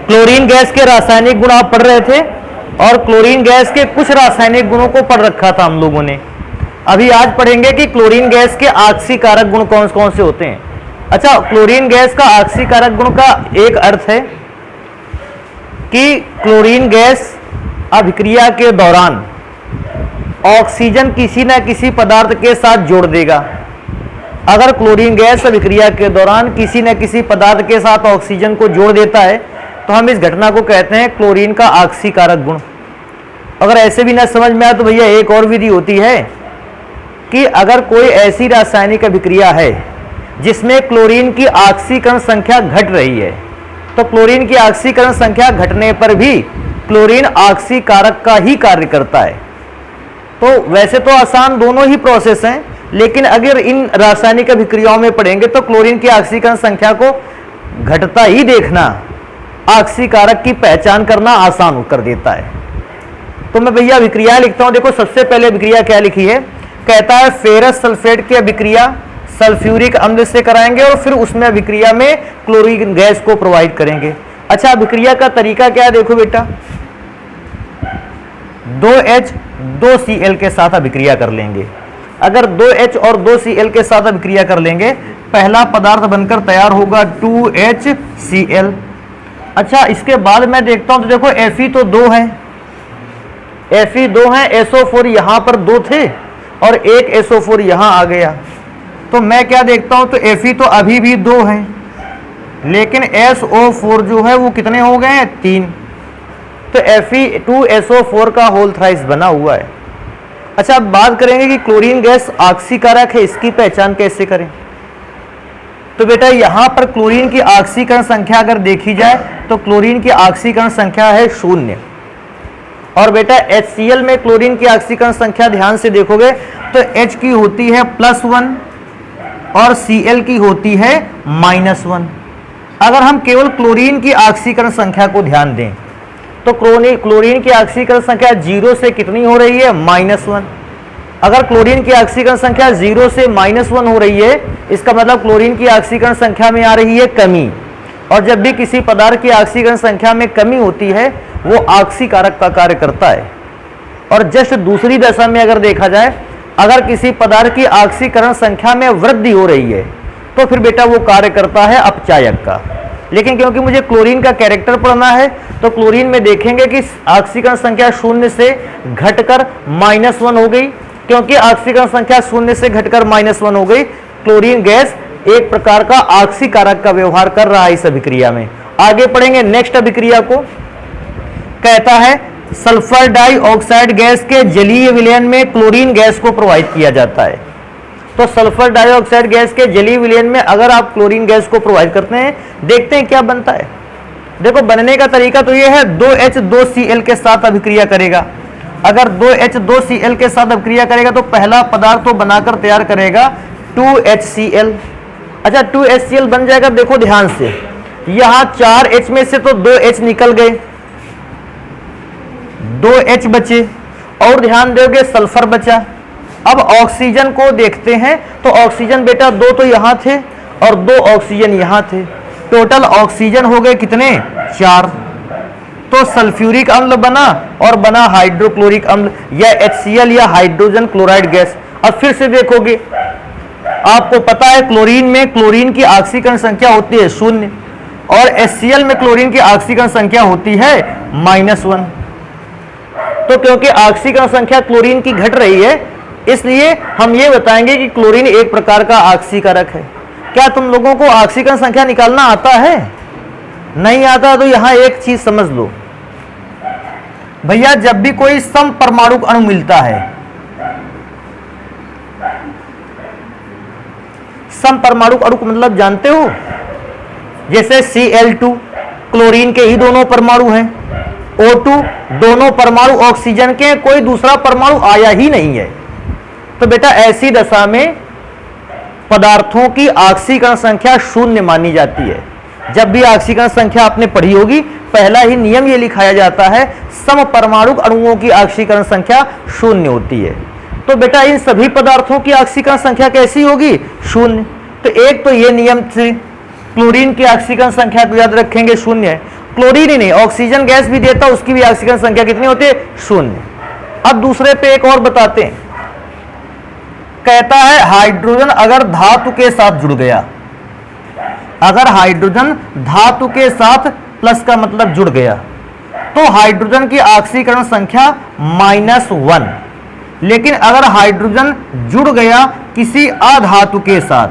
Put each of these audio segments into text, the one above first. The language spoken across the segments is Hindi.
क्लोरीन गैस के रासायनिक गुण आप पढ़ रहे थे और क्लोरीन गैस के कुछ रासायनिक गुणों को पढ़ रखा था हम लोगों ने। अभी आज पढ़ेंगे कि क्लोरीन गैस के आक्सीकारक गुण कौन कौन से होते हैं। अच्छा, क्लोरीन गैस का आक्सीकारक गुण का एक अर्थ है कि क्लोरीन गैस अभिक्रिया के दौरान ऑक्सीजन किसी न किसी पदार्थ के साथ जोड़ देगा। अगर क्लोरीन गैस अभिक्रिया के दौरान किसी न किसी पदार्थ के साथ ऑक्सीजन को जोड़ देता है तो हम इस घटना को कहते हैं क्लोरीन का आक्सीकारक गुण। अगर ऐसे भी ना समझ में आए तो भैया एक और विधि होती है कि अगर कोई ऐसी रासायनिक अभिक्रिया है जिसमें क्लोरीन की ऑक्सीकरण संख्या घट रही है तो क्लोरीन की ऑक्सीकरण संख्या घटने पर भी क्लोरीन ऑक्सीकारक का ही कार्य करता है। तो वैसे तो आसान दोनों ही प्रोसेस हैं, लेकिन अगर इन रासायनिक अभिक्रियाओं में पढ़ेंगे तो क्लोरीन की ऑक्सीकरण संख्या को घटता ही देखना ऑक्सीकारक की पहचान करना आसान कर देता है। तो मैं भैया अभिक्रिया लिखता हूं। देखो सबसे पहले अभिक्रिया क्या लिखी है, कहता है फेरस सल्फेट की अभिक्रिया सल्फ्यूरिक अम्ल से कराएंगे और फिर उसमें अभिक्रिया में क्लोरीन गैस को प्रोवाइड करेंगे। अच्छा, अभिक्रिया का तरीका क्या है, देखो बेटा 2H 2Cl के साथ अभिक्रिया कर लेंगे। अगर 2H और 2Cl के साथ अभिक्रिया कर लेंगे पहला पदार्थ बनकर तैयार होगा 2HCl। अच्छा, इसके बाद मैं देखता हूं तो देखो Fe तो 2 है, Fe 2 है, SO4 यहां पर 2 थे और एक SO4 यहां आ गया। तो मैं क्या देखता हूं तो Fe तो अभी भी 2 है, लेकिन SO4 जो है वो कितने हो गए हैं, 3। तो Fe2SO4 का होल थ्राइस बना हुआ है। अच्छा, अब बात करेंगे कि क्लोरीन गैस ऑक्सीकारक है, इसकी पहचान कैसे करें। तो बेटा यहां पर क्लोरीन की ऑक्सीकरण संख्या अगर देखी जाए तो क्लोरीन की ऑक्सीकरण संख्या है 0। और बेटा HCl में क्लोरीन की ऑक्सीकरण संख्या ध्यान से देखोगे तो H की होती है +1 और Cl की होती है -1। अगर हम केवल क्लोरीन की ऑक्सीकरण संख्या को ध्यान दें तो क्लोरीन की ऑक्सीकरण संख्या 0 से कितनी हो रही है, -1। अगर क्लोरीन की ऑक्सीकरण संख्या 0 से -1 हो रही है इसका मतलब क्लोरीन की ऑक्सीकरण संख्या में आ रही है कमी। और जब भी किसी पदार्थ की ऑक्सीकरण संख्या में कमी होती है वो ऑक्सीकारक का कार्य करता है। और जस्ट दूसरी दशा में अगर देखा जाए, अगर किसी पदार्थ की ऑक्सीकरण संख्या में वृद्धि हो रही है तो फिर बेटा वो कार्य करता है अपचायक का। लेकिन क्योंकि मुझे क्लोरीन का कैरेक्टर पढ़ना है तो क्लोरीन में देखेंगे कि ऑक्सीकरण संख्या 0 से घटकर -1 हो गई। क्योंकि ऑक्सीकरण संख्या 0 से घटकर -1 हो गई, क्लोरीन गैस एक प्रकार का ऑक्सीकारक का व्यवहार कर रहा है इस अभिक्रिया में। आगे पढ़ेंगे नेक्स्ट अभिक्रिया को। कहता है सल्फर डाइऑक्साइड गैस के जलीय विलयन में क्लोरीन गैस को प्रोवाइड किया जाता है। तो सल्फर डाइऑक्साइड गैस के जलीय विलयन में अगर आप क्लोरीन गैस को प्रोवाइड करते हैं, देखते हैं क्या बनता है। देखो बनने का तरीका तो ये है 2H 2Cl के साथ अभिक्रिया करेगा। अगर 2H 2Cl के साथ अभिक्रिया करेगा तो पहला पदार्थ तो बनाकर तैयार करेगा 2HCl। अच्छा, 2HCl बन जाएगा। देखो ध्यान से, यहां 4H में से तो 2H निकल गए, 2H बचे और ध्यान दोगे सल्फर बचा। अब ऑक्सीजन को देखते हैं तो ऑक्सीजन बेटा 2 तो यहां थे और 2 ऑक्सीजन यहां थे। टोटल ऑक्सीजन हो गए कितने, 4। तो सल्फ्यूरिक अम्ल बना और बना हाइड्रोक्लोरिक अम्ल या HCl या हाइड्रोजन क्लोराइड गैस। अब फिर से देखोगे, आपको पता है क्लोरीन में क्लोरीन की ऑक्सीकरण संख्या होती है 0 और HCl में क्लोरीन की ऑक्सीकरण संख्या होती है -1। तो क्योंकि ऑक्सीकरण संख्या क्लोरीन की घट रही है इसलिए हम ये बताएंगे कि क्लोरीन एक प्रकार का ऑक्सीकारक है। क्या तुम लोगों को ऑक्सीकरण संख्या निकालना आता है? नहीं आता तो यहां एक चीज समझ लो भैया, जब भी कोई समपरमाणुक अणु मिलता है, समपरमाणुक अणु मतलब जानते हो, जैसे Cl2 क्लोरीन के ही दोनों परमाणु हैं, O2 दोनों परमाणु ऑक्सीजन के, कोई दूसरा परमाणु आया ही नहीं है। तो बेटा ऐसी दशा में पदार्थों की ऑक्सीकरण संख्या 0 मानी जाती है। जब भी ऑक्सीकरण संख्या आपने पढ़ी होगी पहला ही नियम ये लिखाया जाता है, समपरमाणुक अणुओं की ऑक्सीकरण संख्या 0 होती है। तो बेटा इन सभी पदार्थों की ऑक्सीकरण संख्या कैसी होगी, 0। तो एक तो ये नियम से क्लोरीन की ऑक्सीकरण संख्या को याद रखेंगे 0 है। क्लोरीन ही नहीं, ऑक्सीजन गैस भी देता, उसकी भी ऑक्सीजन संख्या कितनी होती है? 0। अब दूसरे पे एक और बताते हैं, कहता है हाइड्रोजन अगर धातु के साथ जुड़ गया, अगर हाइड्रोजन धातु के साथ प्लस का मतलब जुड़ गया, तो हाइड्रोजन की ऑक्सीकरण संख्या -1। लेकिन अगर हाइड्रोजन जुड़ गया किसी अधातु के साथ,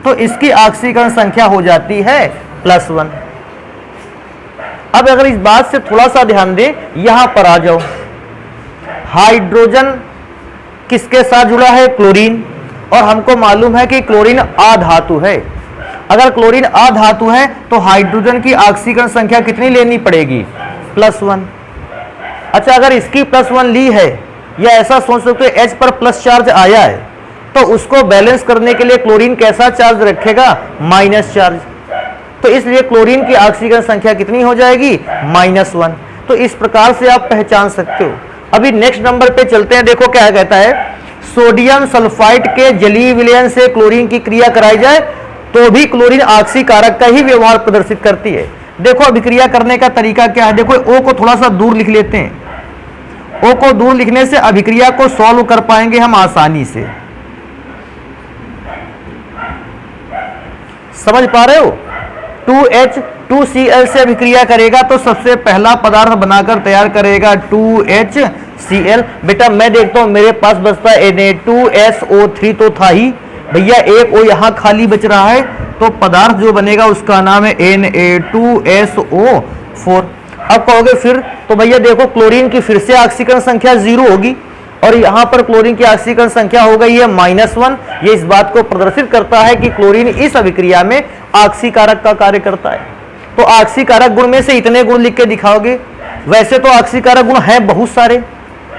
तो इसकी ऑक्सीकरण संख्या हो जाती है +1। अब अगर इस बात से थोड़ा सा ध्यान दें, यहां पर आ जाओ, हाइड्रोजन किसके साथ जुड़ा है? क्लोरीन, और हमको मालूम है कि क्लोरीन अधातु है। अगर क्लोरीन अधातु है तो हाइड्रोजन की ऑक्सीकरण संख्या कितनी लेनी पड़ेगी? +1। अच्छा, अगर इसकी +1 ली है, या ऐसा सोच सकते हो H पर प्लस चार्ज आया है, तो उसको बैलेंस करने के लिए क्लोरीन कैसा चार्ज रखेगा? Minus charge. तो इसलिए क्लोरीन की ऑक्सीकरण संख्या कितनी हो जाएगी? -1। तो इस प्रकार से आप पहचान सकते हो। अभी नेक्स्ट नंबर पे चलते हैं। देखो क्या कहता है, सोडियम सल्फाइड के जलीय विलयन से क्लोरीन की क्रिया कराई जाए तो भी क्लोरीन ऑक्सीकारक का ही व्यवहार प्रदर्शित करती है। देखो अभिक्रिया करने का तरीका क्या है, देखो O को थोड़ा सा दूर लिख लेते हैं। O को दूर लिखने से अभिक्रिया को सॉल्व कर पाएंगे हम आसानी से। समझ पा रहे हो? 2H 2Cl से अभिक्रिया करेगा तो सबसे पहला पदार्थ बनाकर तैयार करेगा 2HCl। बेटा मैं देखता हूं मेरे पास बचता है Na2SO3 तो था ही भैया, एक O यहां खाली बच रहा है, तो पदार्थ जो बनेगा उसका नाम है Na2SO4। अब कहोगे फिर, तो भैया देखो क्लोरीन की फिर से ऑक्सीकरण संख्या 0 होगी, और यहां पर क्लोरीन की ऑक्सीकरण संख्या हो गई है -1। ये इस बात को प्रदर्शित करता है कि क्लोरीन इस अभिक्रिया में ऑक्सीकारक का कार्य करता है। तो ऑक्सीकारक गुण में से इतने गुण लिख के दिखाओगे। वैसे तो ऑक्सीकारक गुण हैं बहुत सारे,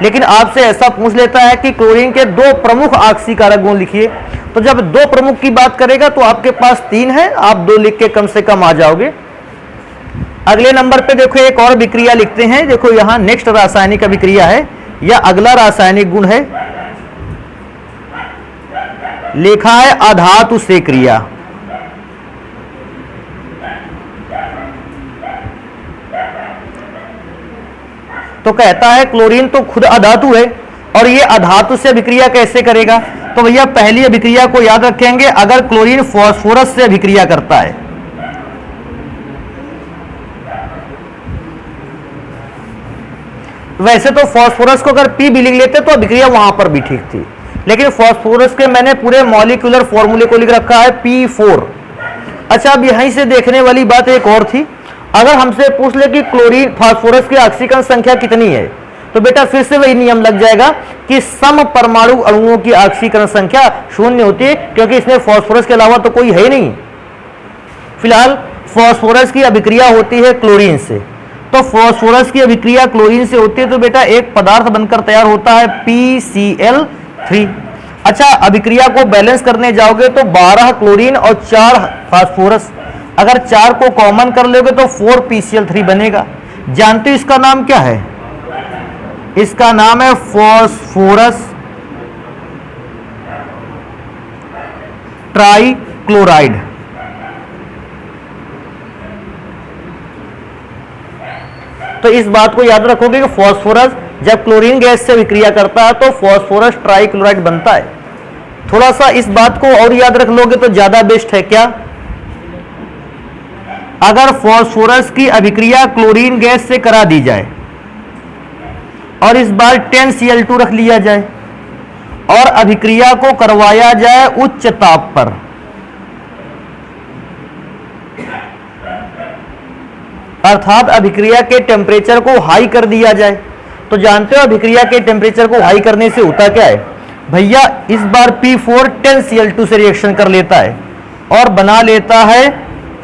लेकिन आपसे ऐसा पूछ लेता है कि क्लोरीन के 2 प्रमुख ऑक्सीकारक गुण लिखिए। तो जब 2 प्रमुख की बात करेगा तो आपके पास 3 है, आप 2 लिख के कम से कम आ जाओगे। अगले नंबर पे देखो एक और अभिक्रिया लिखते हैं। देखो यहां नेक्स्ट रासायनिक अभिक्रिया है, या अगला रासायनिक गुण है, लिखा है अधातु से क्रिया। तो कहता है क्लोरीन तो खुद अधातु है, और ये अधातु से अभिक्रिया कैसे करेगा? तो भैया पहली अभिक्रिया को याद रखेंगे, अगर क्लोरीन फास्फोरस से अभिक्रिया करता है, वैसे तो फास्फोरस को अगर P भी लिख लेते तो अभिक्रिया वहां पर भी ठीक थी, लेकिन फास्फोरस के मैंने पूरे मॉलिक्यूलर फॉर्मूले को लिख रखा है P4। अच्छा, अब यहीं से देखने वाली बात एक और थी, अगर हमसे पूछ ले कि क्लोरीन फास्फोरस की ऑक्सीकरण संख्या कितनी है, तो बेटा फिर से वही नियम लग जाएगा कि सम परमाणु अणुओं की ऑक्सीकरण संख्या 0 होती है, क्योंकि इसमें फास्फोरस के अलावा तो कोई है ही नहीं। फिलहाल फास्फोरस की अभिक्रिया होती है क्लोरीन से, तो फास्फोरस की अभिक्रिया क्लोरीन से होती है, तो बेटा एक पदार्थ बनकर तैयार होता है PCl3। अच्छा, अभिक्रिया को बैलेंस करने जाओगे तो 12 क्लोरीन और 4 फास्फोरस, अगर 4 को कॉमन कर लोगे तो 4 PCl3 बनेगा। जानते हो इसका नाम क्या है? इसका नाम है फास्फोरस ट्राइक्लोराइड। तो इस बात को याद रखोगे कि फास्फोरस जब क्लोरीन गैस से विक्रिया करता है तो फास्फोरस ट्राइक्लोराइड बनता है। थोड़ा सा इस बात को और याद रख लोगे तो ज्यादा बेस्ट है। क्या? अगर फास्फोरस की अभिक्रिया क्लोरीन गैस से करा दी जाए और इस बार 10Cl2 रख लिया जाए और अभिक्रिया को करवाया जाए उच्च ताप पर, अर्थात अभिक्रिया के टेम्परेचर को हाई कर दिया जाए, तो जानते हो अभिक्रिया के टेम्परेचर को हाई करने से होता क्या है भैया? इस बार P4 10Cl2 से रिएक्शन कर लेता है और बना लेता है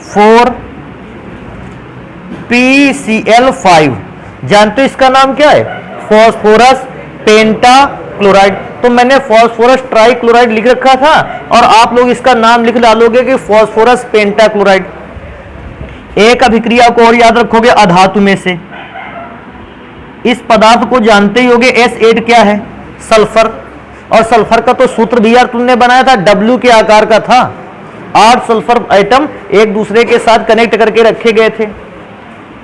4PCl5। जानते हो इसका नाम क्या है? Phosphorus pentachloride. तो मैंने फास्फोरस ट्राइक्लोराइड लिख रखा था और आप लोग इसका नाम लिख डालोगे कि फास्फोरस पेंटाक्लोराइड। एक अभिक्रिया को और याद रखोगे अधातु में से। इस पदार्थ को जानते ही होगे S8 क्या है? सल्फर। और सल्फर का तो सूत्र भी यार तुमने बनाया था, W के आकार का था। 8 सल्फर एटम एक दूसरे के साथ कनेक्ट करके रखे गए थे।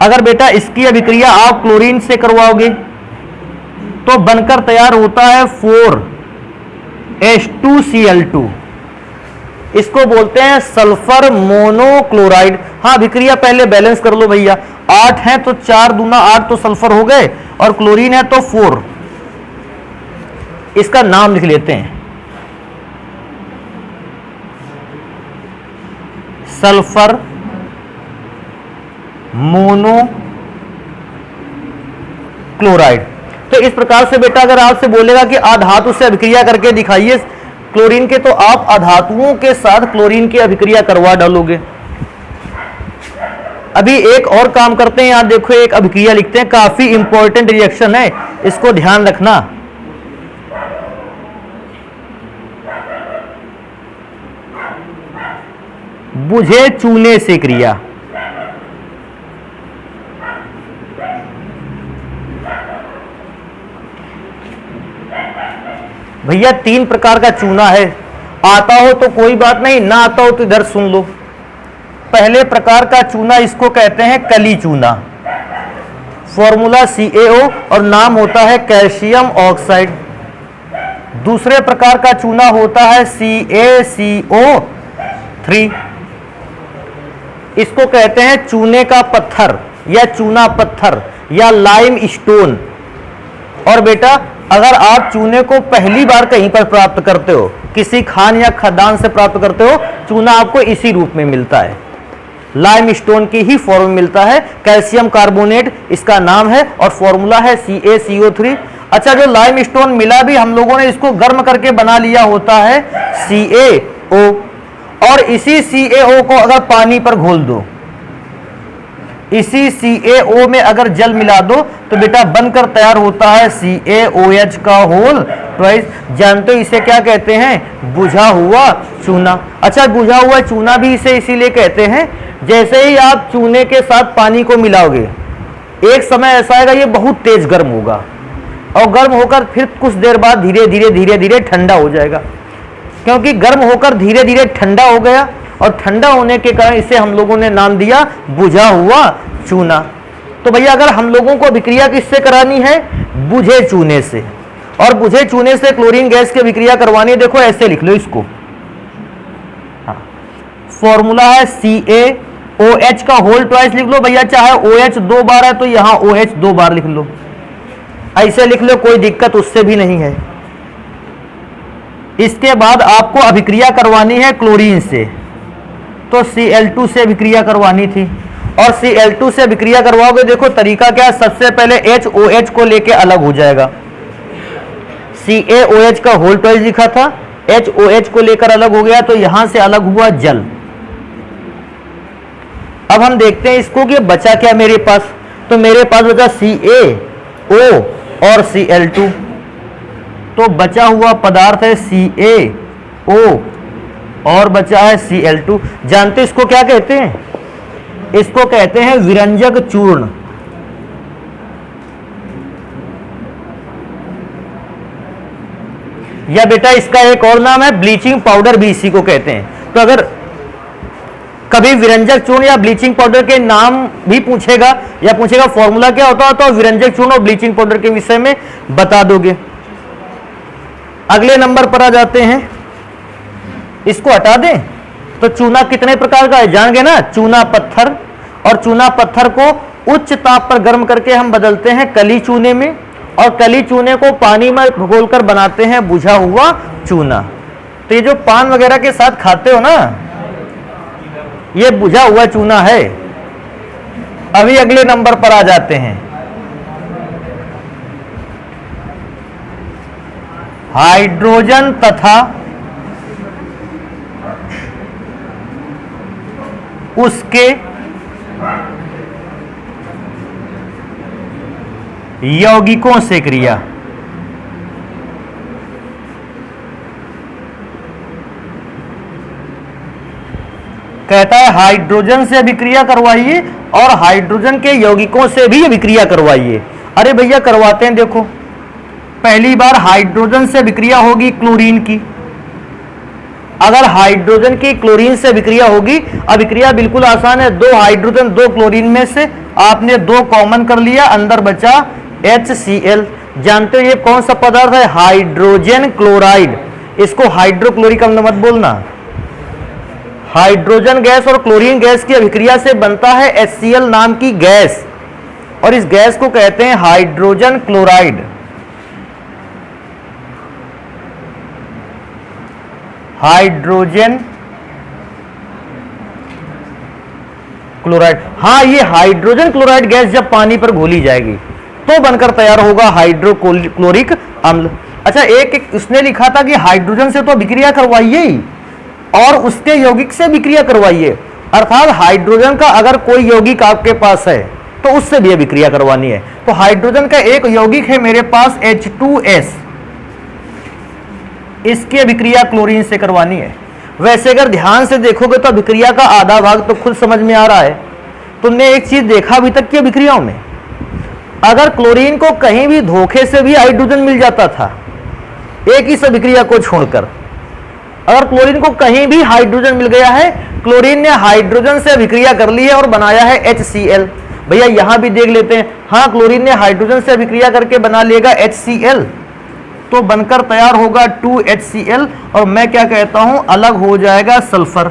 अगर बेटा इसकी अभिक्रिया आप क्लोरीन से करवाओगे तो बनकर तैयार होता है 4H2Cl2। इसको बोलते हैं सल्फर मोनोक्लोराइड। हाँ, अभिक्रिया पहले बैलेंस कर लो भैया, 8 है तो 4 दूना 8 तो सल्फर हो गए, और क्लोरीन है तो 4। इसका नाम लिख लेते हैं, सल्फर मोनोक्लोराइड। तो इस प्रकार से बेटा अगर आपसे बोलेगा कि अधातु से अभिक्रिया करके दिखाइए क्लोरीन के, तो आप अधातुओं के साथ क्लोरीन की अभिक्रिया करवा डालोगे। अभी एक और काम करते हैं, यहां देखो एक अभिक्रिया लिखते हैं, काफी इंपॉर्टेंट रिएक्शन है, इसको ध्यान रखना। बुझे चूने से क्रिया। भैया 3 प्रकार का चूना है, आता हो तो कोई बात नहीं, ना आता हो तो इधर सुन लो। पहले प्रकार का चूना इसको कहते हैं कली चूना, फॉर्मूला CaO और नाम होता है कैल्शियम ऑक्साइड। दूसरे प्रकार का चूना होता है CaCO3, इसको कहते हैं चूने का पत्थर या चूना पत्थर या लाइम स्टोन। और बेटा अगर आप चूने को पहली बार कहीं पर प्राप्त करते हो, किसी खान या खदान से प्राप्त करते हो, चूना आपको इसी रूप में मिलता है, लाइम स्टोन की ही फॉर्म में मिलता है। कैल्शियम कार्बोनेट इसका नाम है और फॉर्मूला है CaCO3। अच्छा, जो लाइम स्टोन मिला भी हम लोगों ने इसको गर्म करके बना लिया होता है CaO, और इसी CaO को अगर पानी पर घोल दो, इसी CaO में अगर जल मिला दो तो बेटा बनकर तैयार होता है CaOH का होल ट्वाइस। जानते हो इसे क्या कहते हैं? बुझा हुआ चूना। अच्छा, बुझा हुआ चूना भी इसे इसीलिए कहते हैं, जैसे ही आप चूने के साथ पानी को मिलाओगे, एक समय ऐसा आएगा ये बहुत तेज गर्म होगा, और गर्म होकर फिर कुछ देर बाद धीरे धीरे ठंडा हो जाएगा। क्योंकि गर्म होकर धीरे धीरे ठंडा हो गया, और ठंडा होने के कारण इसे हम लोगों ने नाम दिया बुझा हुआ चूना। तो भैया अगर हम लोगों को अभिक्रिया किससे करानी है? बुझे चूने से। और बुझे चूने से क्लोरीन गैस की अभिक्रिया करवानी है, देखो ऐसे लिख लो इसको। हाँ, फॉर्मूला है CaOH का होल ट्वाइस लिख लो भैया, चाहे OH 2 बार है तो यहां OH 2 बार लिख लो, ऐसे लिख लो, कोई दिक्कत उससे भी नहीं है। इसके बाद आपको अभिक्रिया करवानी है क्लोरीन से, तो Cl2 से अभिक्रिया करवानी थी, और Cl2 से अभिक्रिया करवाओगे, देखो तरीका क्या है, सबसे पहले HOH को लेके अलग हो जाएगा। CaOH का होल ट्वाइस लिखा था, HOH को लेकर अलग हो गया, तो यहां से अलग हुआ जल। अब हम देखते हैं इसको कि बचा क्या मेरे पास, तो मेरे पास बचा CaO और Cl2, तो बचा हुआ पदार्थ है CaO और बचा है Cl2। जानते इसको क्या कहते हैं? इसको कहते हैं विरंजक चूर्ण। या बेटा इसका एक और नाम है ब्लीचिंग पाउडर भी इसी को कहते हैं। तो अगर कभी विरंजक चूर्ण या ब्लीचिंग पाउडर के नाम भी पूछेगा या पूछेगा फॉर्मूला क्या होता है, तो विरंजक चूर्ण और ब्लीचिंग पाउडर के विषय में बता दोगे। अगले नंबर पर आ जाते हैं, इसको हटा दें तो चूना कितने प्रकार का है जान गए ना, चूना पत्थर, और चूना पत्थर को उच्च ताप पर गर्म करके हम बदलते हैं कली चूने में, और कली चूने को पानी में घोलकर बनाते हैं बुझा हुआ चूना। तो ये जो पान वगैरह के साथ खाते हो ना, ये बुझा हुआ चूना है। अभी अगले नंबर पर आ जाते हैं, हाइड्रोजन तथा उसके यौगिकों से क्रिया। कहता है हाइड्रोजन से अभिक्रिया करवाइए और हाइड्रोजन के यौगिकों से भी अभिक्रिया करवाइए। अरे भैया करवाते हैं, देखो पहली बार हाइड्रोजन से अभिक्रिया होगी क्लोरीन की, अगर हाइड्रोजन की क्लोरीन से अभिक्रिया होगी, अभिक्रिया बिल्कुल आसान है, 2 हाइड्रोजन 2 क्लोरीन में से आपने 2 कॉमन कर लिया, अंदर बचा HCl। जानते हो ये कौन सा पदार्थ है? Hydrogen chloride. इसको हाइड्रोक्लोरिक अम्ल मत बोलना। हाइड्रोजन गैस और क्लोरीन गैस की अभिक्रिया से बनता है HCl नाम की गैस, और इस गैस को कहते हैं हाइड्रोजन क्लोराइड। Hydrogen chloride. हाँ, ये हाइड्रोजन क्लोराइड गैस जब पानी पर घोली जाएगी तो बनकर तैयार होगा हाइड्रोक्लोरिक अम्ल। अच्छा, एक उसने लिखा था कि हाइड्रोजन से तो अभिक्रिया करवाइए ही और उसके यौगिक से अभिक्रिया करवाइए, अर्थात हाइड्रोजन का अगर कोई यौगिक आपके पास है तो उससे भी अभिक्रिया करवानी है। तो हाइड्रोजन का एक यौगिक है मेरे पास H2S, इसकी अभिक्रिया क्लोरीन से करवानी है। वैसे अगर ध्यान से देखोगे तो अभिक्रिया का आधा भाग तो खुद समझ में आ रहा है। तुमने एक चीज देखा अभी तक की अभिक्रियाओं में, अगर क्लोरीन को कहीं भी धोखे से भी हाइड्रोजन मिल जाता था, एक ही अभिक्रिया को छोड़कर, अगर क्लोरीन को कहीं भी हाइड्रोजन मिल गया है, क्लोरीन ने हाइड्रोजन से अभिक्रिया कर ली है और बनाया है HCl। भैया यहां भी देख लेते हैं, हाँ क्लोरीन ने हाइड्रोजन से अभिक्रिया करके बना लेगा HCl, तो बनकर तैयार होगा 2HCl, और मैं क्या कहता हूं, अलग हो जाएगा सल्फर।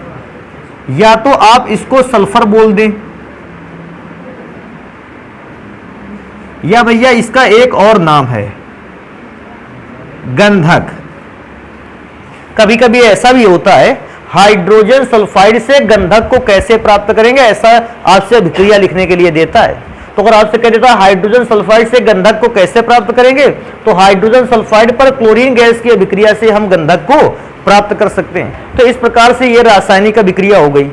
या तो आप इसको सल्फर बोल दें, या भैया इसका एक और नाम है गंधक। कभी कभी ऐसा भी होता है, हाइड्रोजन सल्फाइड से गंधक को कैसे प्राप्त करेंगे, ऐसा आपसे अभिक्रिया लिखने के लिए देता है। तो अगर आपसे कह देता है हाइड्रोजन सल्फाइड से गंधक को कैसे प्राप्त करेंगे, तो हाइड्रोजन सल्फाइड पर क्लोरीन गैस की अभिक्रिया से हम गंधक को प्राप्त कर सकते हैं। तो इस प्रकार से यह रासायनिक अभिक्रिया हो गई।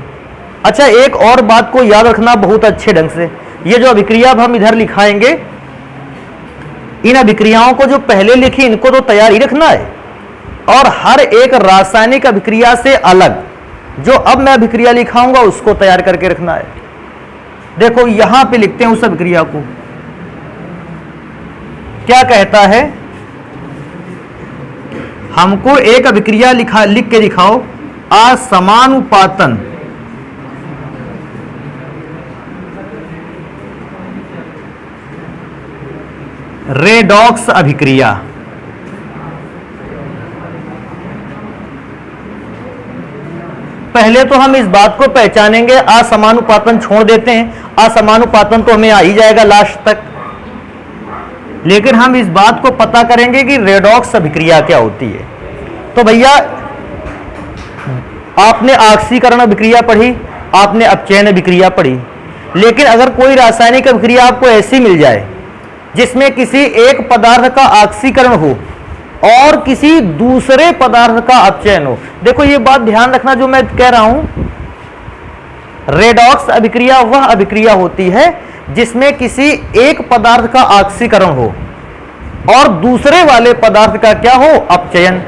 अच्छा, एक और बात को याद रखना बहुत अच्छे ढंग से, ये जो अभिक्रिया अब हम इधर लिखाएंगे, इन अभिक्रियाओं को जो पहले लिखी इनको तो तैयार ही रखना है, और हर एक रासायनिक अभिक्रिया से अलग जो अब मैं अभिक्रिया लिखाऊंगा उसको तैयार करके रखना है। देखो यहां पे लिखते हैं उस अभिक्रिया को, क्या कहता है, हमको एक अभिक्रिया लिख के दिखाओ, असमानुपातन रेडॉक्स अभिक्रिया। पहले तो हम इस बात को पहचानेंगे, असमानुपातन छोड़ देते हैं, असमानुपातन तो हमें आ ही जाएगा लास्ट तक, लेकिन हम इस बात को पता करेंगे कि रेडॉक्स अभिक्रिया क्या होती है। तो भैया आपने ऑक्सीकरण अभिक्रिया पढ़ी, आपने अपचयन अभिक्रिया पढ़ी, लेकिन अगर कोई रासायनिक अभिक्रिया आपको ऐसी मिल जाए जिसमें किसी एक पदार्थ का ऑक्सीकरण हो और किसी दूसरे पदार्थ का अपचयन हो, देखो ये बात ध्यान रखना जो मैं कह रहा हूं, रेडॉक्स अभिक्रिया वह अभिक्रिया होती है जिसमें किसी एक पदार्थ का ऑक्सीकरण हो और दूसरे वाले पदार्थ का क्या हो, अपचयन।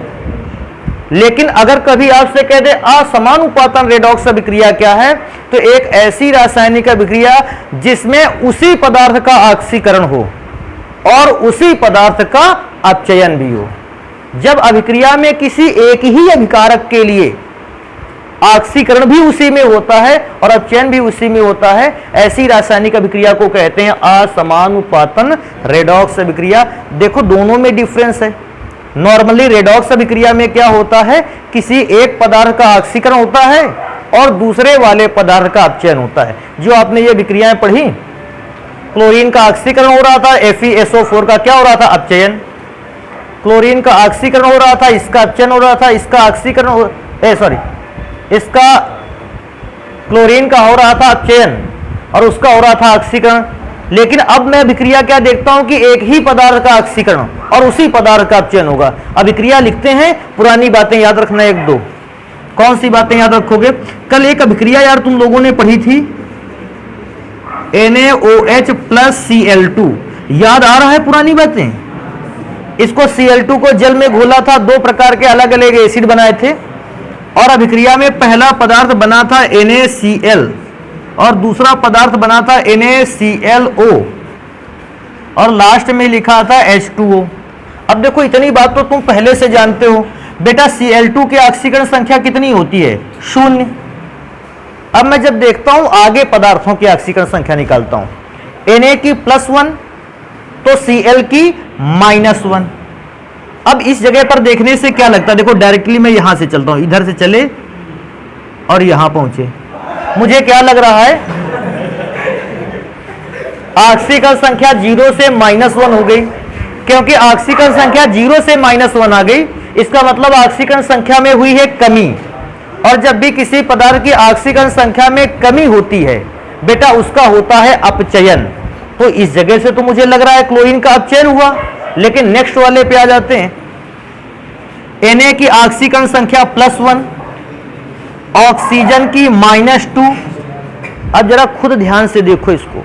लेकिन अगर कभी आपसे कह दे असमानुपातन रेडॉक्स अभिक्रिया क्या है, तो एक ऐसी रासायनिक अभिक्रिया जिसमें उसी पदार्थ का ऑक्सीकरण हो और उसी पदार्थ का अपचयन भी हो। जब अभिक्रिया में किसी एक ही अभिकारक के लिए ऑक्सीकरण भी उसी में होता है और अपचयन भी उसी में होता है, ऐसी रासायनिक अभिक्रिया को कहते हैं असमानुपातन रेडॉक्स अभिक्रिया। देखो दोनों में डिफरेंस है। नॉर्मली रेडॉक्स अभिक्रिया में क्या होता है, किसी एक पदार्थ का ऑक्सीकरण होता है और दूसरे वाले पदार्थ का अपचयन होता है। जो आपने ये अभिक्रियाएं पढ़ी, क्लोरीन का ऑक्सीकरण हो रहा था, FeSO4 का क्या हो रहा था, अपचयन। क्लोरीन का ऑक्सीकरण हो रहा था, इसका अपचयन हो रहा था, इसका ऑक्सीकरण इसका क्लोरीन का हो रहा था अपचयन और उसका हो रहा था ऑक्सीकरण। लेकिन अब मैं अभिक्रिया क्या देखता हूं कि एक ही पदार्थ का ऑक्सीकरण और उसी पदार्थ का अपचयन होगा। अभिक्रिया लिखते हैं, पुरानी बातें याद रखना एक दो। कौन सी बातें याद रखोगे, कल एक अभिक्रिया यार तुम लोगों ने पढ़ी थी, NaOH प्लस Cl2, याद आ रहा है पुरानी बातें। इसको Cl2 को जल में घोला था, 2 प्रकार के अलग अलग एसिड बनाए थे और अभिक्रिया में पहला पदार्थ बना था NaCl और दूसरा पदार्थ बना था NaClO और लास्ट में लिखा था H2O। अब देखो इतनी बात तो तुम पहले से जानते हो, बेटा Cl2 की ऑक्सीकरण संख्या कितनी होती है? 0। अब मैं जब देखता हूं आगे पदार्थों की ऑक्सीकरण संख्या निकालता हूं, Na की +1 तो Cl की -1। अब इस जगह पर देखने से क्या लगता है? देखो डायरेक्टली मैं यहां से चलता हूं, इधर से चले और यहां पहुंचे, मुझे क्या लग रहा है? ऑक्सीकरण संख्या 0 से -1 हो गई, क्योंकि ऑक्सीकरण संख्या 0 से -1 आ गई, इसका मतलब ऑक्सीकरण संख्या में हुई है कमी। और जब भी किसी पदार्थ की ऑक्सीकरण संख्या में कमी होती है बेटा, उसका होता है अपचयन। तो इस जगह से तो मुझे लग रहा है क्लोरीन का अपचयन हुआ। लेकिन नेक्स्ट वाले पे आ जाते हैं। Na की ऑक्सीकरण संख्या +1, ऑक्सीजन की -2। अब जरा खुद ध्यान से देखो इसको,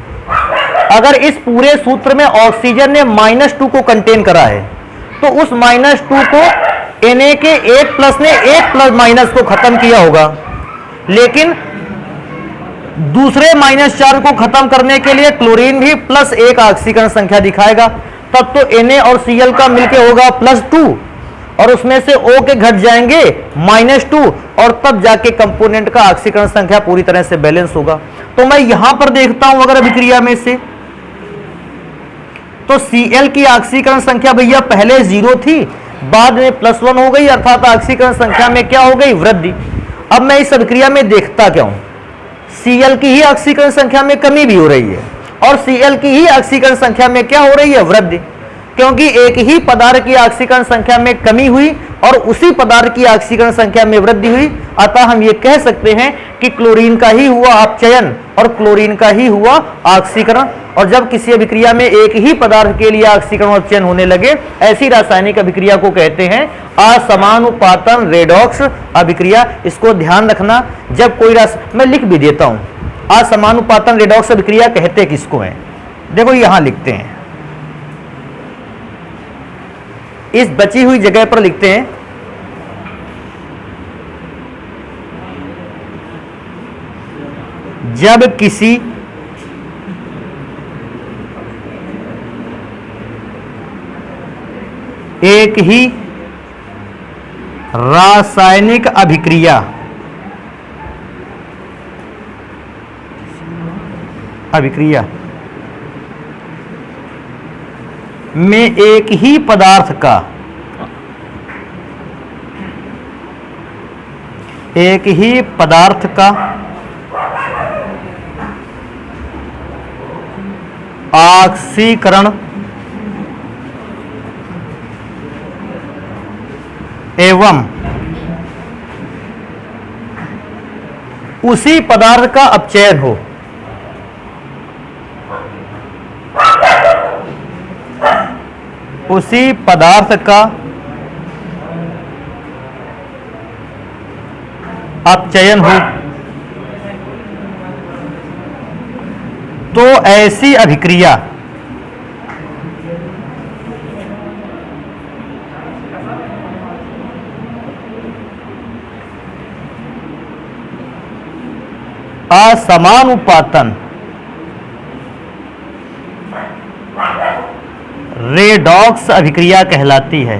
अगर इस पूरे सूत्र में ऑक्सीजन ने -2 को कंटेन करा है, तो उस -2 को Na के 1+ ने 1+ को खत्म किया होगा। लेकिन दूसरे -4 को खत्म करने के लिए क्लोरीन भी +1 ऑक्सीकरण संख्या दिखाएगा, तब तो Na और Cl का मिलके होगा +2, और उसमें से O के घट जाएंगे -2, और तब जाके कंपोनेंट का ऑक्सीकरण संख्या पूरी तरह से बैलेंस होगा। तो मैं यहां पर देखता हूं अगर अभिक्रिया में से, तो Cl की ऑक्सीकरण संख्या भैया पहले 0 थी, बाद में +1 हो गई, अर्थात ऑक्सीकरण संख्या में क्या हो गई? वृद्धि। अब मैं इस अभिक्रिया में देखता क्या हूं? Cl की ही ऑक्सीकरण संख्या में कमी भी हो रही है, और Cl की ही ऑक्सीकरण संख्या में क्या हो रही है? वृद्धि। क्योंकि एक ही पदार्थ की ऑक्सीकरण संख्या में कमी हुई और उसी पदार्थ की ऑक्सीकरण संख्या में वृद्धि हुई, अतः हम ये कह सकते हैं कि क्लोरीन का ही हुआ अपचयन और क्लोरीन का ही हुआ ऑक्सीकरण। और जब किसी अभिक्रिया में एक ही पदार्थ के लिए ऑक्सीकरण और अपचयन होने लगे, ऐसी रासायनिक अभिक्रिया को कहते हैं असमानुपातन रेडॉक्स अभिक्रिया। इसको ध्यान रखना, जब कोई मैं लिख भी देता हूं, असमानुपातन रेडॉक्स अभिक्रिया कहते किसको है? देखो यहां लिखते हैं, इस बची हुई जगह पर लिखते हैं, जब किसी एक ही रासायनिक अभिक्रिया में एक ही पदार्थ का ऑक्सीकरण एवं उसी पदार्थ का अपचयन हो, उसी पदार्थ का अपचयन हो, तो ऐसी अभिक्रिया असमानुपातन रेडॉक्स अभिक्रिया कहलाती है।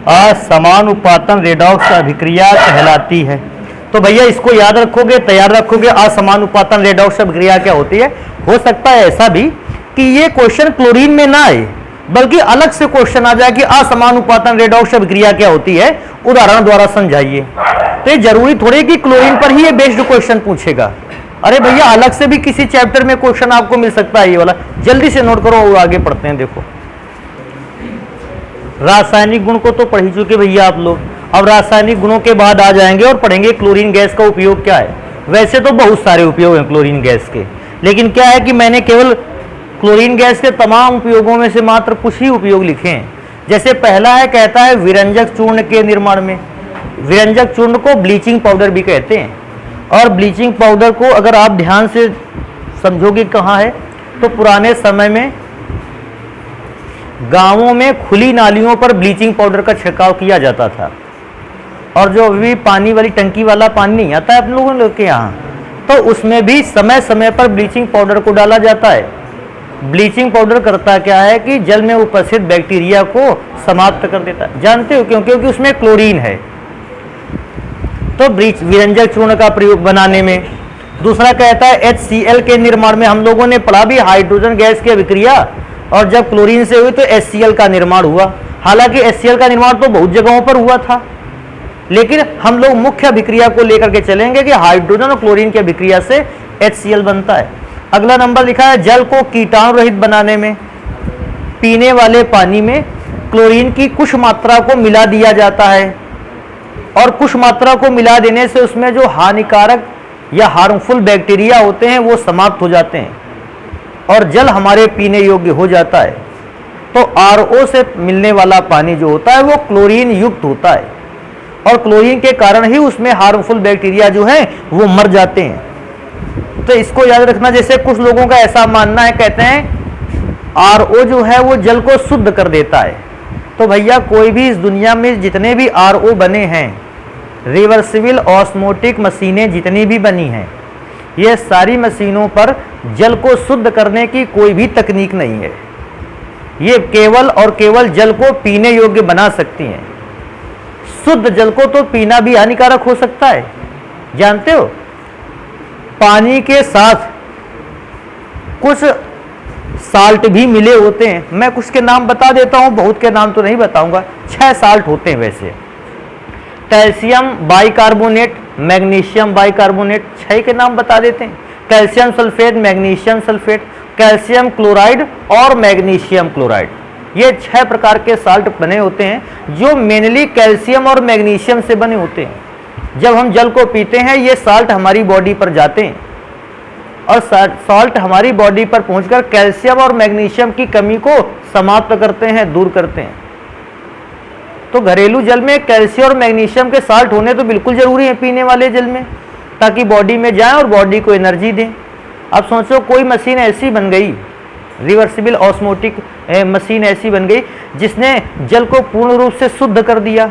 असमानुपातन रेडॉक्स अभिक्रिया कहलाती है। तो भैया इसको याद रखोगे, तैयार रखोगे, असमानुपातन रेडॉक्स अभिक्रिया क्या होती है। हो सकता है ऐसा भी कि ये क्वेश्चन क्लोरीन में ना आए, बल्कि अलग से क्वेश्चन आ जाए कि असमानुपातन रेडॉक्स अभिक्रिया क्या होती है, उदाहरण द्वारा समझाइए। तो ये जरूरी थोड़ी कि क्लोरीन पर ही ये बेस्ड क्वेश्चन पूछेगा। अरे भैया अलग से भी किसी चैप्टर में क्वेश्चन आपको मिल सकता है, ये वाला जल्दी से नोट करो, आगे पढ़ते हैं। देखो रासायनिक गुण को तो पढ़ ही चुके भैया आप लोग, अब रासायनिक गुणों के बाद आ जाएंगे और पढ़ेंगे क्लोरीन गैस का उपयोग क्या है। वैसे तो बहुत सारे उपयोग हैं क्लोरीन गैस के, लेकिन क्या है कि मैंने केवल क्लोरीन गैस के तमाम उपयोगों में से मात्र कुछ ही उपयोग लिखे हैं। जैसे पहला है, कहता है विरंजक चूर्ण के निर्माण में। विरंजक चूर्ण को ब्लीचिंग पाउडर भी कहते हैं, और ब्लीचिंग पाउडर को अगर आप ध्यान से समझोगे कहाँ है, तो पुराने समय में गांवों में खुली नालियों पर ब्लीचिंग पाउडर का छिड़काव किया जाता था। और जो अभी पानी वाली टंकी वाला पानी नहीं आता है आप लोगों के यहाँ, तो उसमें भी समय समय पर ब्लीचिंग पाउडर को डाला जाता है। ब्लीचिंग पाउडर करता क्या है कि जल में उपस्थित बैक्टीरिया को समाप्त कर देता है। जानते हो क्यों? क्योंकि उसमें क्लोरीन है। तो विरंजक चूर्ण का प्रयोग बनाने में। दूसरा कहता है HCl के निर्माण में। हम लोगों ने पढ़ा भी हाइड्रोजन गैस की अभिक्रिया और जब क्लोरीन से हुई तो HCl का निर्माण हुआ। हालांकि HCl का निर्माण तो बहुत जगहों पर हुआ था, लेकिन हम लोग मुख्य अभिक्रिया को लेकर के चलेंगे कि हाइड्रोजन और क्लोरीन की अभिक्रिया से HCl बनता है। अगला नंबर लिखा है जल को कीटाणु रहित बनाने में। पीने वाले पानी में क्लोरीन की कुछ मात्रा को मिला दिया जाता है और कुछ मात्रा को मिला देने से उसमें जो हानिकारक या हार्मफुल बैक्टीरिया होते हैं वो समाप्त हो जाते हैं और जल हमारे पीने योग्य हो जाता है। तो RO से मिलने वाला पानी जो होता है वो क्लोरीन युक्त होता है और क्लोरीन के कारण ही उसमें हार्मफुल बैक्टीरिया जो है वो मर जाते हैं। तो इसको याद रखना। जैसे कुछ लोगों का ऐसा मानना है, कहते हैं RO जो है वो जल को शुद्ध कर देता है। तो भैया कोई भी इस दुनिया में जितने भी RO बने हैं, रिवर्सिबल ऑस्मोटिक मशीनें जितनी भी बनी हैं, ये सारी मशीनों पर जल को शुद्ध करने की कोई भी तकनीक नहीं है। ये केवल और केवल जल को पीने योग्य बना सकती हैं। शुद्ध जल को तो पीना भी हानिकारक हो सकता है। जानते हो पानी के साथ कुछ साल्ट भी मिले होते हैं। मैं कुछ के नाम बता देता हूं, बहुत के नाम तो नहीं बताऊंगा। 6 साल्ट होते हैं वैसे। कैल्शियम बाइकार्बोनेट, मैग्नीशियम बाइकार्बोनेट, 6 के नाम बता देते हैं। Calcium sulphate, magnesium sulphate, calcium chloride और मैग्नीशियम क्लोराइड। ये 6 प्रकार के साल्ट बने होते हैं जो मेनली कैल्शियम और मैग्नीशियम से बने होते हैं। जब हम जल को पीते हैं ये साल्ट हमारी बॉडी पर जाते हैं और साल्ट हमारी बॉडी पर पहुंचकर कैल्शियम और मैग्नीशियम की कमी को समाप्त करते हैं, दूर करते हैं। तो घरेलू जल में कैल्शियम और मैग्नीशियम के साल्ट होने तो बिल्कुल जरूरी है पीने वाले जल में, ताकि बॉडी में जाए और बॉडी को एनर्जी दें। अब सोचो कोई मशीन ऐसी बन गई, रिवर्सिबल ऑस्मोटिक मशीन ऐसी बन गई जिसने जल को पूर्ण रूप से शुद्ध कर दिया।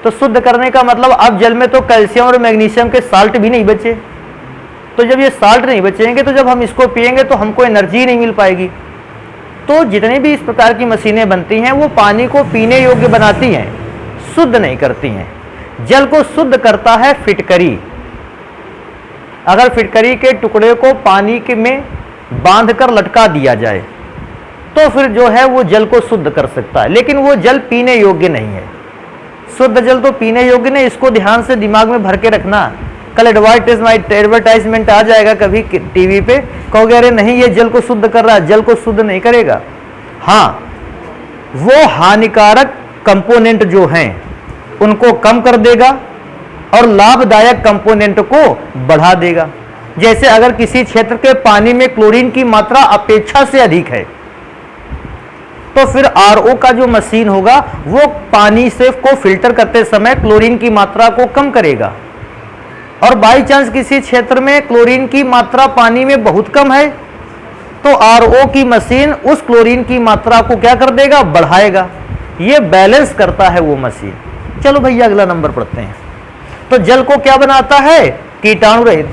तो शुद्ध करने का मतलब अब जल में तो कैल्शियम और मैग्नीशियम के साल्ट भी नहीं बचे। तो जब ये साल्ट नहीं बचेंगे तो जब हम इसको पिएंगे तो हमको एनर्जी नहीं मिल पाएगी। तो जितनी भी इस प्रकार की मशीनें बनती हैं वो पानी को पीने योग्य बनाती हैं, शुद्ध नहीं करती हैं। जल को शुद्ध करता है फिटकरी। अगर फिटकरी के टुकड़े को पानी के में बांधकर लटका दिया जाए तो फिर जो है वो जल को शुद्ध कर सकता है, लेकिन वो जल पीने योग्य नहीं है। शुद्ध जल तो पीने योग्य नहीं, इसको ध्यान से दिमाग में भर के रखना। कल एडवर्टाइजमेंट आ जाएगा कभी टीवी पे, कहोगे अरे नहीं ये जल को शुद्ध कर रहा है, जल को शुद्ध नहीं करेगा। हाँ, वो हानिकारक कंपोनेंट जो हैं उनको कम कर देगा और लाभदायक कंपोनेंट को बढ़ा देगा। जैसे अगर किसी क्षेत्र के पानी में क्लोरीन की मात्रा अपेक्षा से अधिक है तो फिर RO का जो मशीन होगा वो पानी से को फिल्टर करते समय क्लोरीन की मात्रा को कम करेगा। और बाई चांस किसी क्षेत्र में क्लोरीन की मात्रा पानी में बहुत कम है तो RO की मशीन उस क्लोरीन की मात्रा को क्या कर देगा, बढ़ाएगा। ये बैलेंस करता है वो मशीन। चलो भैया अगला नंबर पढ़ते हैं। तो जल को क्या बनाता है, कीटाणु रहित।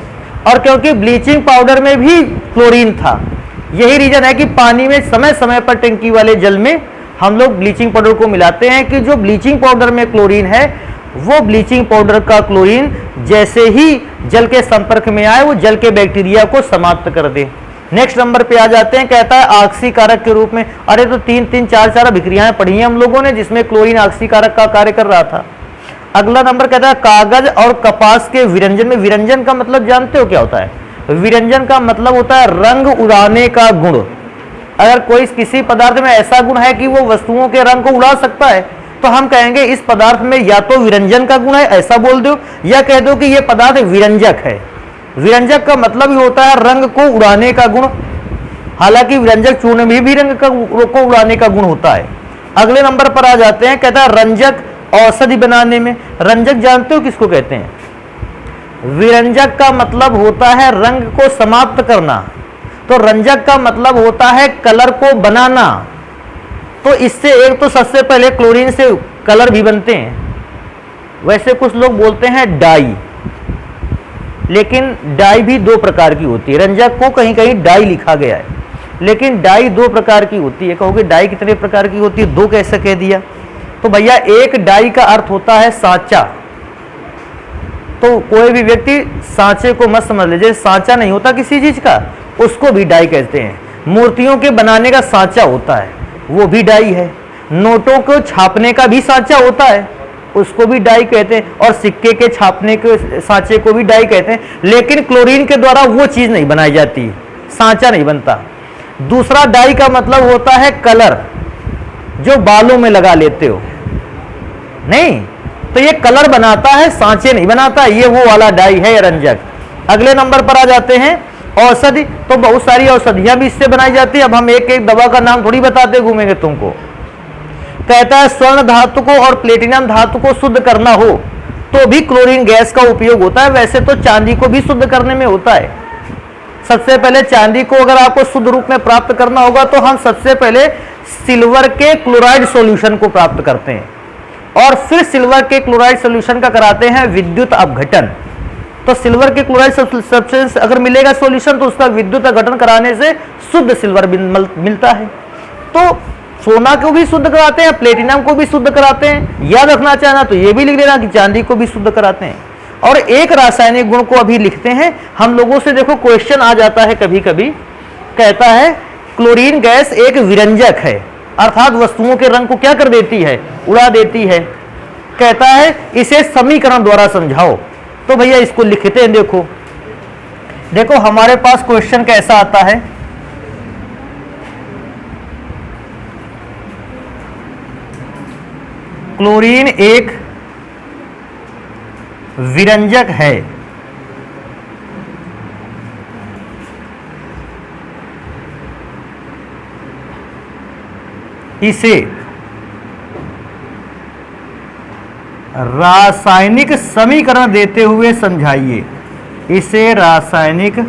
और क्योंकि ब्लीचिंग पाउडर में भी क्लोरीन था, यही रीजन है कि पानी में समय समय पर टंकी वाले जल में हम लोग ब्लीचिंग पाउडर को मिलाते हैं कि जो ब्लीचिंग पाउडर में क्लोरीन है वो ब्लीचिंग पाउडर का क्लोरीन जैसे ही जल के संपर्क में आए वो जल के बैक्टीरिया को समाप्त कर दे। नेक्स्ट नंबर पे आ जाते हैं, कहता है ऑक्सीकारक के रूप में। अरे तो 3-4 अभिक्रियाएं पढ़ी हैं हम लोगों ने जिसमें क्लोरीन ऑक्सीकारक का कार्य कर रहा था। अगला नंबर कहता है कागज और कपास के विरंजन में। विरंजन का मतलब जानते हो क्या होता है? विरंजन का मतलब होता है रंग उड़ाने का गुण। अगर कोई किसी पदार्थ में ऐसा गुण है कि वो वस्तुओं के रंग को उड़ा सकता है तो हम कहेंगे इस पदार्थ में या तो विरंजन का गुण है, ऐसा बोल दो, या कह दो कि ये पदार्थ विरंजक है। विरंजक का मतलब ही होता है रंग को उड़ाने का गुण। हालांकि विरंजक चूर्ण में भी रंग को उड़ाने का गुण होता है। अगले नंबर पर आ जाते हैं, कहता है रंजक औषधि बनाने में। रंजक जानते हो किसको कहते हैं? विरंजक का मतलब होता है रंग को समाप्त करना, तो रंजक का मतलब होता है कलर को बनाना। तो इससे एक तो सबसे पहले क्लोरीन से कलर भी बनते हैं। वैसे कुछ लोग बोलते हैं डाई, लेकिन डाई भी दो प्रकार की होती है। रंजक को कहीं कहीं डाई लिखा गया है, लेकिन डाई दो प्रकार की होती है। कहोगे डाई कितने प्रकार की होती है? दो कैसे कह दिया? तो भैया एक डाई का अर्थ होता है सांचा। तो कोई भी व्यक्ति सांचे को मत समझ लीजिए, सांचा नहीं होता किसी चीज का, उसको भी डाई कहते हैं। मूर्तियों के बनाने का सांचा होता है, वो भी डाई है। नोटों को छापने का भी सांचा होता है, उसको भी डाई कहते हैं। और सिक्के के छापने के सांचे को भी डाई कहते हैं। लेकिन क्लोरीन के द्वारा वो चीज नहीं बनाई जाती, सांचा नहीं बनता। दूसरा डाई का मतलब होता है कलर, जो बालों में लगा लेते हो, नहीं तो ये कलर बनाता है, सांचे नहीं बनाता, ये वो वाला डाई है रंजक। अगले नंबर पर आ जाते हैं औषधि। तो बहुत सारी औषधियां भी इससे बनाई जाती है। अब हम एक एक दवा का नाम थोड़ी बताते घूमेंगे तुमको। कहता है स्वर्ण धातु को और प्लेटिनम धातु को शुद्ध करना हो तो भी क्लोरीन गैस का उपयोग होता है। वैसे तो चांदी को भी शुद्ध करने में होता है। सबसे पहले चांदी को अगर आपको शुद्ध रूप में प्राप्त करना होगा तो हम सबसे पहले सिल्वर के क्लोराइड सॉल्यूशन को प्राप्त करते हैं, और फिर सिल्वर के क्लोराइड सॉल्यूशन का कराते हैं विद्युत अपघटन। तो सिल्वर के क्लोराइड सब्सटेंस अगर मिलेगा सॉल्यूशन तो उसका विद्युत अपघटन कराने से शुद्ध सिल्वर मिलता है। तो सोना को भी शुद्ध कराते हैं, प्लेटिनम को भी शुद्ध कराते हैं। याद रखना चाहना तो ये भी लिख लेना कि चांदी को भी शुद्ध कराते हैं। और एक रासायनिक गुण को अभी लिखते हैं हम लोगों से। देखो क्वेश्चन आ जाता है कभी कभी, कहता है क्लोरीन गैस एक विरंजक है, अर्थात वस्तुओं के रंग को क्या कर देती है? उड़ा देती है। कहता है इसे समीकरण द्वारा समझाओ। तो भैया इसको लिखते हैं। देखो देखो हमारे पास क्वेश्चन कैसा आता है, क्लोरीन एक विरंजक है, इसे रासायनिक समीकरण देते हुए समझाइए। इसे रासायनिक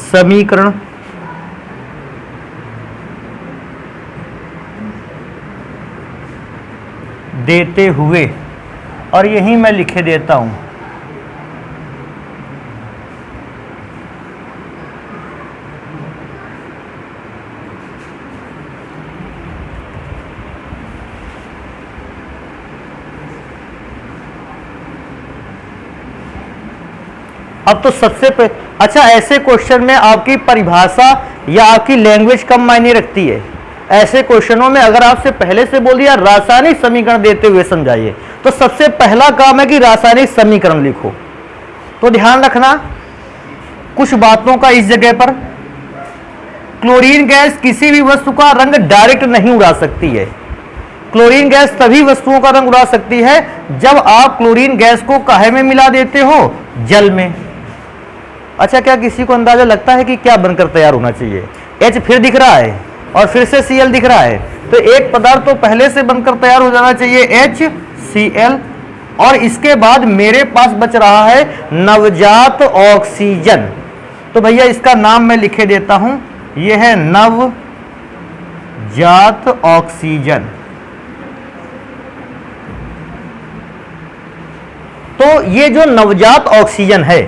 समीकरण देते हुए, और यही मैं लिखे देता हूं। अब तो सबसे अच्छा, ऐसे क्वेश्चन में आपकी परिभाषा या आपकी लैंग्वेज कम मायने रखती है। ऐसे क्वेश्चनों में अगर आपसे पहले से बोल दिया रासायनिक समीकरण देते हुए समझाइए, तो सबसे पहला काम है कि रासायनिक समीकरण लिखो। तो ध्यान रखना कुछ बातों का इस जगह पर। क्लोरीन गैस किसी भी वस्तु का रंग डायरेक्ट नहीं उड़ा सकती है। क्लोरीन गैस तभी वस्तुओं का रंग उड़ा सकती है जब आप क्लोरीन गैस को काहे में मिला देते हो? जल में। अच्छा, क्या किसी को अंदाजा लगता है कि क्या बनकर तैयार होना चाहिए? H फिर दिख रहा है और फिर से Cl दिख रहा है, तो एक पदार्थ तो पहले से बनकर तैयार हो जाना चाहिए HCl, और इसके बाद मेरे पास बच रहा है नवजात ऑक्सीजन। तो भैया इसका नाम मैं लिखे देता हूं, यह है नवजात ऑक्सीजन। तो ये जो नवजात ऑक्सीजन है,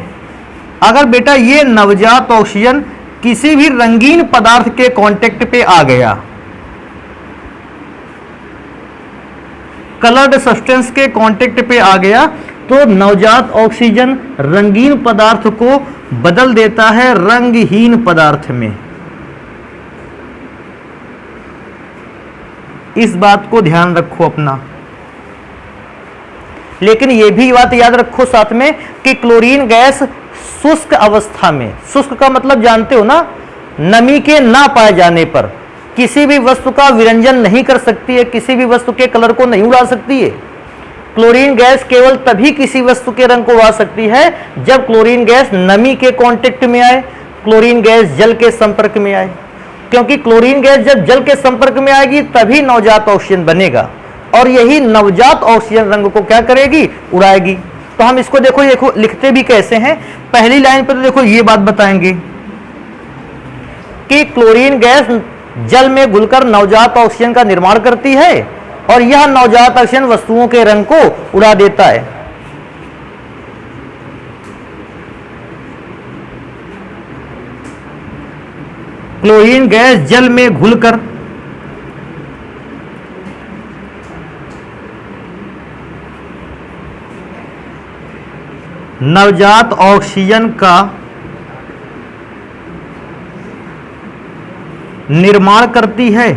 अगर बेटा ये नवजात ऑक्सीजन किसी भी रंगीन पदार्थ के कांटेक्ट पे आ गया, कलर्ड सब्सटेंस के कांटेक्ट पे आ गया, तो नवजात ऑक्सीजन रंगीन पदार्थ को बदल देता है रंगहीन पदार्थ में। इस बात को ध्यान रखो अपना। लेकिन यह भी बात याद रखो साथ में कि क्लोरीन गैस शुष्क अवस्था में, शुष्क का मतलब जानते हो ना, नमी के ना पाए जाने पर किसी भी वस्तु का विरंजन नहीं कर सकती है, किसी भी वस्तु के कलर को नहीं उड़ा सकती है। क्लोरीन गैस केवल तभी किसी वस्तु के रंग को उड़ा सकती है जब क्लोरीन गैस नमी के कांटेक्ट में आए, क्लोरीन गैस जल के संपर्क में आए। क्योंकि क्लोरीन गैस जब जल के संपर्क में आएगी तभी नवजात ऑक्सीजन बनेगा, और यही नवजात ऑक्सीजन रंग को क्या करेगी? उड़ाएगी। तो हम इसको देखो लिखते भी कैसे हैं। पहली लाइन पर तो देखो ये बात बताएंगे कि क्लोरीन गैस जल में घुलकर नवजात ऑक्सीजन का निर्माण करती है, और यह नवजात ऑक्सीजन वस्तुओं के रंग को उड़ा देता है। क्लोरीन गैस जल में घुलकर नवजात ऑक्सीजन का निर्माण करती है।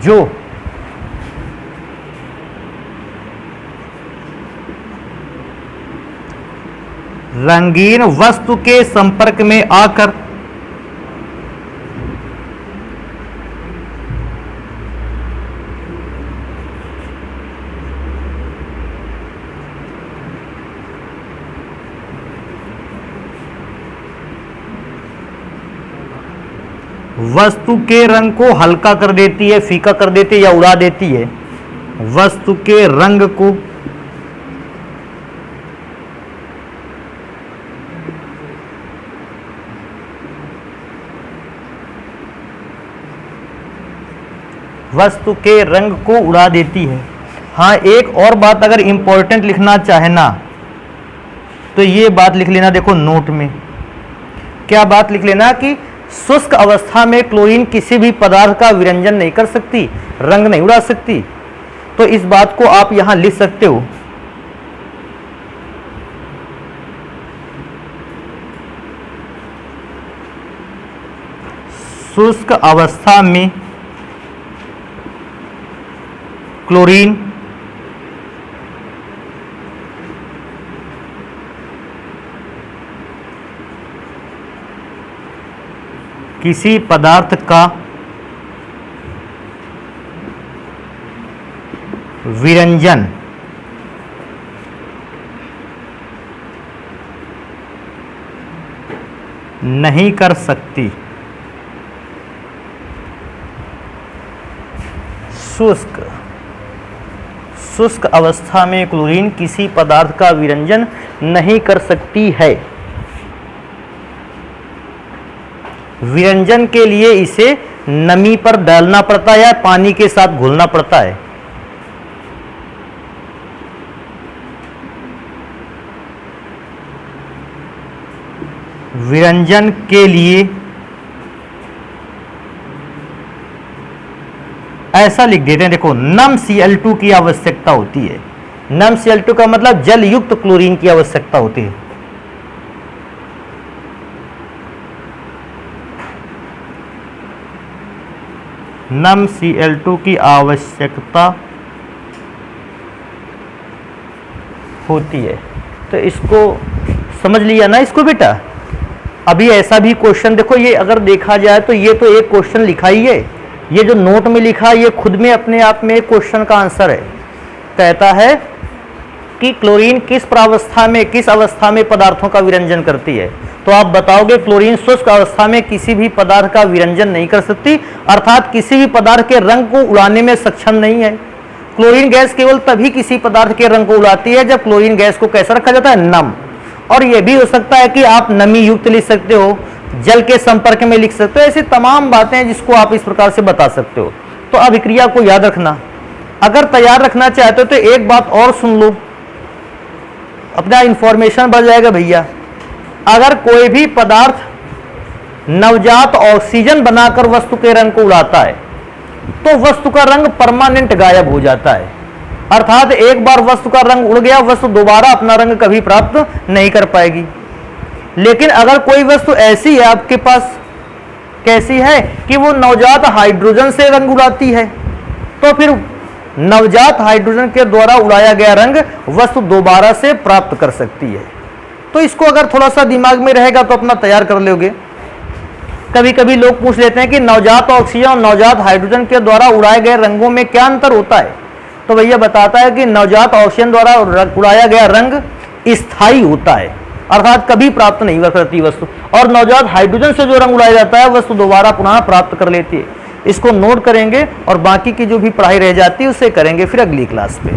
जो रंगीन वस्तु के संपर्क में आकर वस्तु के रंग को हल्का कर देती है, फीका कर देती है या उड़ा देती है। वस्तु के रंग को उड़ा देती है। हाँ, एक और बात अगर इंपॉर्टेंट लिखना चाहे ना तो ये बात लिख लेना, देखो नोट में क्या बात लिख लेना कि शुष्क अवस्था में क्लोरीन किसी भी पदार्थ का विरंजन नहीं कर सकती, रंग नहीं उड़ा सकती। तो इस बात को आप यहां लिख सकते हो। शुष्क अवस्था में क्लोरीन किसी पदार्थ का विरंजन नहीं कर सकती। शुष्क अवस्था में क्लोरीन किसी पदार्थ का विरंजन नहीं कर सकती है। विरंजन के लिए इसे नमी पर डालना पड़ता है या पानी के साथ घुलना पड़ता है। विरंजन के लिए ऐसा लिख देते हैं, देखो नम Cl2 की आवश्यकता होती है। नम Cl2 का मतलब जल युक्त क्लोरीन की आवश्यकता होती है। नम Cl2 की आवश्यकता होती है। तो इसको समझ लिया ना इसको बेटा। अभी ऐसा भी क्वेश्चन देखो, ये अगर देखा जाए तो ये तो एक क्वेश्चन लिखा ही है, ये जो नोट में लिखा है ये खुद में अपने आप में एक क्वेश्चन का आंसर है। कहता है कि क्लोरीन किस प्रावस्था में, किस अवस्था में पदार्थों का विरंजन करती है। तो आप बताओगे क्लोरीन शुष्क अवस्था में किसी भी पदार्थ का विरंजन नहीं कर सकती, अर्थात किसी भी पदार्थ के रंग को उड़ाने में सक्षम नहीं है। क्लोरीन गैस केवल तभी किसी पदार्थ के रंग को उड़ाती है जब क्लोरीन गैस को कैसा रखा जाता है, नम। और यह भी हो सकता है कि आप नमी युक्त लिख सकते हो, जल के संपर्क में लिख सकते हो। ऐसी तमाम बातें हैं जिसको आप इस प्रकार से बता सकते हो। तो अभिक्रिया को याद रखना। अगर तैयार रखना चाहते हो तो एक बात और सुन लो, अपना इंफॉर्मेशन बढ़ जाएगा भैया। अगर कोई भी पदार्थ नवजात ऑक्सीजन बनाकर वस्तु के रंग को उड़ाता है तो वस्तु का रंग परमानेंट गायब हो जाता है, अर्थात एक बार वस्तु का रंग उड़ गया, वस्तु दोबारा अपना रंग कभी प्राप्त नहीं कर पाएगी। लेकिन अगर कोई वस्तु ऐसी है आपके पास, कैसी है कि वो नवजात हाइड्रोजन से रंग उड़ाती है, तो फिर नवजात हाइड्रोजन के द्वारा उड़ाया गया रंग वस्तु दोबारा से प्राप्त कर सकती है। तो इसको अगर थोड़ा सा दिमाग में रहेगा तो अपना तैयार कर लोगे। कभी कभी लोग पूछ लेते हैं कि नवजात ऑक्सीजन और नवजात हाइड्रोजन के द्वारा उड़ाए गए रंगों में क्या अंतर होता है। तो भैया बताता है कि नवजात ऑक्सीजन द्वारा उड़ाया गया रंग स्थायी होता है, अर्थात कभी प्राप्त नहीं करती वस्तु, और नवजात हाइड्रोजन से जो रंग उड़ाया जाता है वस्तु दोबारा पुनः प्राप्त कर लेती है। इसको नोट करेंगे और बाकी की जो भी पढ़ाई रह जाती है उसे करेंगे फिर अगली क्लास पे।